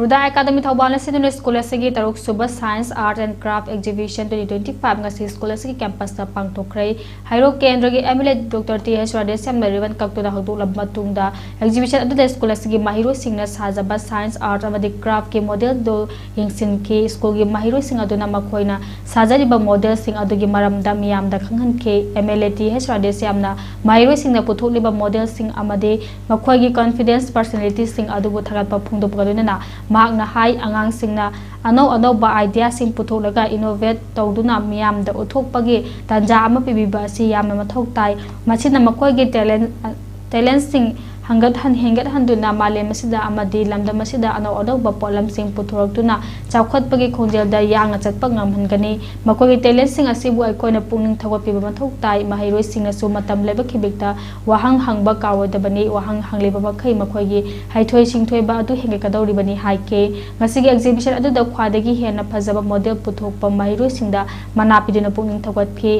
Ruda Academy Thauban Senior School Asigi Taruk Suba Science Art and Craft Exhibition 2025 ngasi School Asigi campus ta pangthokkhare Hairo Kendra gi Emile Dr. T.H. Radesam Rivan Kaktuda Hadu Lamatungda Exhibition adu School Asigi Mahiro Singna Sajaba Science Art amadi Craft ki model do yingsin ki school gi Mahiro Sing aduna makhoina sajariba model sing adugi maramda miyamda khanghan ke Emile T.H. Radesam Mahiro Singna putholiba model sing amadi makhoi gi confidence personality sing adubu thagatpa phungdopgaduna Magna High Angang Singna ano ba idea sing putholaga innovate tawduna miyam da uthokpagi tanja ama pibiba si yamna mathok tai machina makoi gi talent sing hangat handuna male masida amadi lamda masida ano ba polam sing puthortuna chawkhat pagi khonjel da yang chatpa ngamhangani makoi gi talent sing asibu aikoina pungning thawpi ba mathok tai mahiroi singna su matam leba khibikta wahang hangba kawadabani wahang hangleba makhai makoi gi haithoi singthoi ba adu henge kadori bani haike ngasigi exhibition adu da khwadagi hena phajaba model puthokpa mahiroi singda manapidina pungning thawat phi